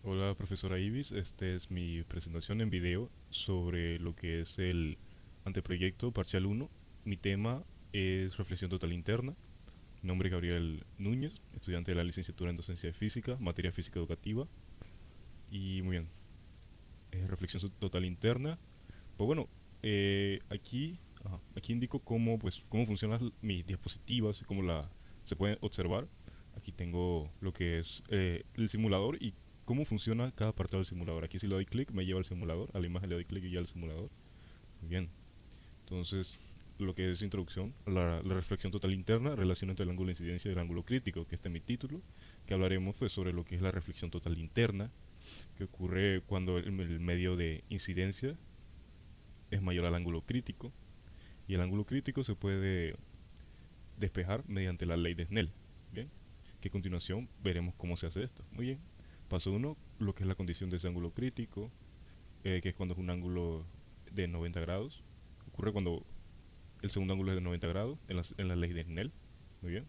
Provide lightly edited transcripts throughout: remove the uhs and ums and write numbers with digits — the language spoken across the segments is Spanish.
Hola, profesora Ibis. Este es mi presentación en video sobre lo que es el anteproyecto parcial uno. Mi tema es reflexión total interna. Mi nombre es Gabriel Núñez, estudiante de la licenciatura en docencia de física, materia física educativa. Y muy bien, reflexión total interna. Pues bueno, aquí indico cómo funcionan mis diapositivas y cómo se pueden observar. Aquí tengo lo que es el simulador y cómo funciona cada parte del simulador. Aquí si le doy clic me lleva al simulador, a la imagen le doy clic y ya al simulador. Muy bien, entonces lo que es introducción a la reflexión total interna, relación entre el ángulo de incidencia y el ángulo crítico, que este es mi título, que hablaremos pues sobre lo que es la reflexión total interna, que ocurre cuando el medio de incidencia es mayor al ángulo crítico, y el ángulo crítico se puede despejar mediante la ley de Snell. Bien, que a continuación veremos cómo se hace esto. Muy bien, paso uno, lo que es la condición de ese ángulo crítico, que es cuando es un ángulo de 90 grados. Ocurre cuando el segundo ángulo es de 90 grados en la ley de Snell. Muy bien,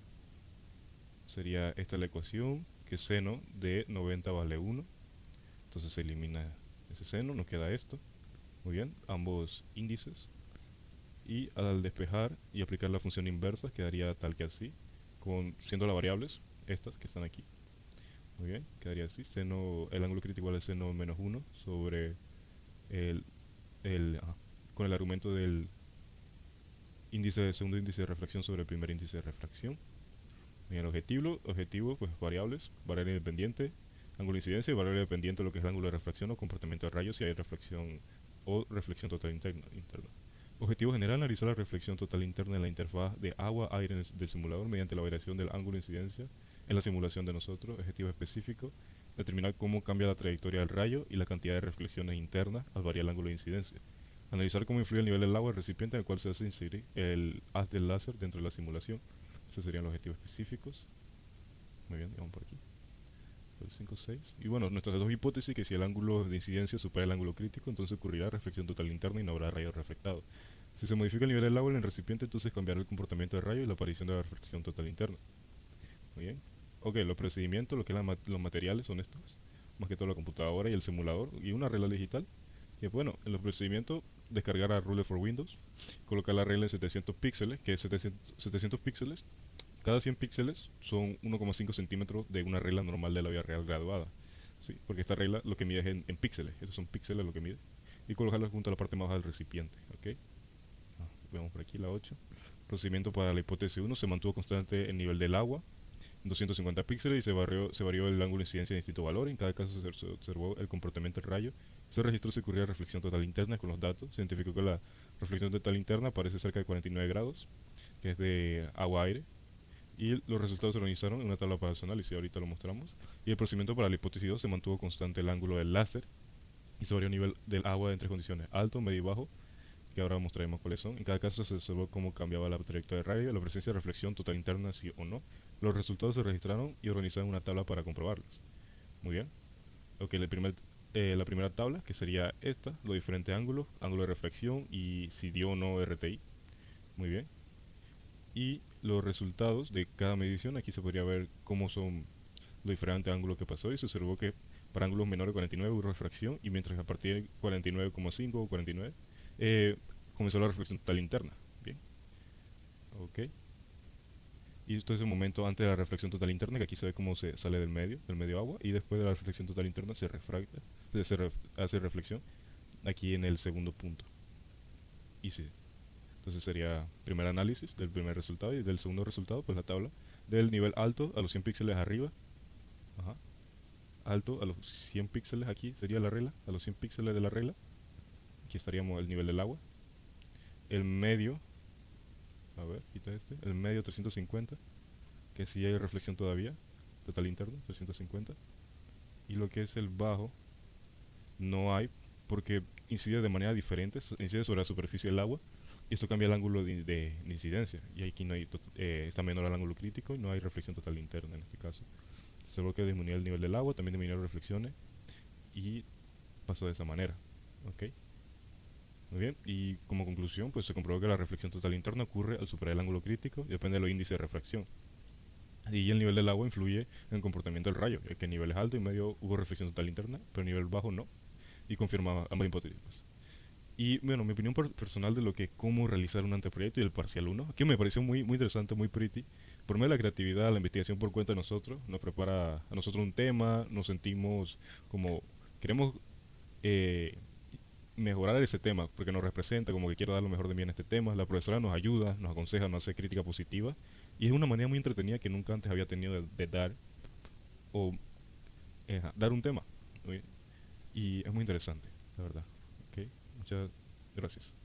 sería esta la ecuación, que seno de 90 vale 1. Entonces se elimina ese seno, nos queda esto. Muy bien, ambos índices. Y al despejar y aplicar la función inversa quedaría tal que así, siendo las variables estas que están aquí. Muy bien, quedaría así, el ángulo crítico igual a seno menos uno sobre el, ajá, con el argumento del segundo índice de refracción sobre el primer índice de refracción. En el objetivo pues variables, variable independiente, ángulo de incidencia y variable dependiente de lo que es el ángulo de refracción o comportamiento de rayos si hay reflexión o reflexión total interna. Objetivo general, analizar la reflexión total interna en la interfaz de agua-aire del simulador mediante la variación del ángulo de incidencia en la simulación de nosotros. Objetivo específico, determinar cómo cambia la trayectoria del rayo y la cantidad de reflexiones internas al variar el ángulo de incidencia. Analizar cómo influye el nivel del agua del recipiente en el cual se hace inserir el haz del láser dentro de la simulación. Esos serían los objetivos específicos. Muy bien, vamos por aquí. 5, 6. Y bueno, nuestras dos hipótesis, que si el ángulo de incidencia supera el ángulo crítico, entonces ocurrirá reflexión total interna y no habrá rayo reflectado. Si se modifica el nivel del agua en el recipiente, entonces cambiará el comportamiento del rayo y la aparición de la reflexión total interna. Muy bien. Ok, los procedimientos, lo que es los materiales son estos. Más que todo la computadora y el simulador y una regla digital. Y bueno, en los procedimientos, descargar a Ruler for Windows, colocar la regla en 700 píxeles, que es 700 píxeles. Cada 100 píxeles son 1,5 centímetros de una regla normal de la vida real graduada. ¿Sí? Porque esta regla lo que mide es en píxeles. Esos son píxeles lo que mide. Y colocarlo junto a la parte más baja del recipiente. ¿Ok? Vemos por aquí la 8. Procedimiento para la hipótesis uno: se mantuvo constante el nivel del agua, 250 píxeles, y se varió el ángulo de incidencia de distinto valor. En cada caso se observó el comportamiento del rayo. Se registró si ocurría reflexión total interna con los datos. Se identificó que la reflexión total interna aparece cerca de 49 grados, que es de agua-aire. Y los resultados se organizaron en una tabla para su análisis, ahorita lo mostramos. Y el procedimiento para la hipótesis 2: se mantuvo constante el ángulo del láser y se varió el nivel del agua en tres condiciones: alto, medio y bajo, que ahora mostraremos cuáles son. En cada caso se observó cómo cambiaba la trayectoria de radio, la presencia de reflexión total interna, sí o no. Los resultados se registraron y organizaron en una tabla para comprobarlos. Muy bien. Ok, la primera tabla, que sería esta, los diferentes ángulos, ángulo de reflexión y si dio o no RTI. Muy bien. Y los resultados de cada medición, aquí se podría ver cómo son los diferentes ángulos que pasó, y se observó que para ángulos menores de 49 hubo refracción, y mientras que a partir de 49,5 o 49 comenzó la reflexión total interna. Bien, ok. Y esto es el momento antes de la reflexión total interna, que aquí se ve cómo se sale del medio agua, y después de la reflexión total interna se refracta, hace reflexión aquí en el segundo punto. Y sí, entonces sería primer análisis del primer resultado, y del segundo resultado pues la tabla del nivel alto a los 100 píxeles arriba. Ajá. Alto a los 100 píxeles, aquí sería la regla, a los 100 píxeles de la regla, aquí estaríamos el nivel del agua. El medio, a ver, quita este, el medio 350, que sí hay reflexión todavía, total interno 350. Y lo que es el bajo, no hay, porque incide de manera diferente, incide sobre la superficie del agua, y esto cambia el ángulo de incidencia, y aquí no hay, está menor al ángulo crítico y no hay reflexión total interna en este caso. Se ve que disminuye el nivel del agua, también disminuye reflexiones, y pasó de esa manera. ¿Ok? Muy bien, y como conclusión, pues se comprobó que la reflexión total interna ocurre al superar el ángulo crítico y depende de los índices de refracción. Y el nivel del agua influye en el comportamiento del rayo, ya que en niveles altos y medio hubo reflexión total interna, pero en nivel bajo no, y confirmaba ambas hipótesis. Y bueno, mi opinión personal de lo que cómo realizar un anteproyecto y el parcial uno, que me pareció muy interesante, muy pretty. Por medio de la creatividad, la investigación por cuenta de nosotros, nos prepara a nosotros un tema, nos sentimos como queremos eh, mejorar ese tema, porque nos representa, como que quiero dar lo mejor de mí en este tema. La profesora nos ayuda, nos aconseja, nos hace crítica positiva, y es una manera muy entretenida que nunca antes había tenido de dar o dar un tema. ¿Oye? Y es muy interesante, la verdad. ¿Ok? Muchas gracias.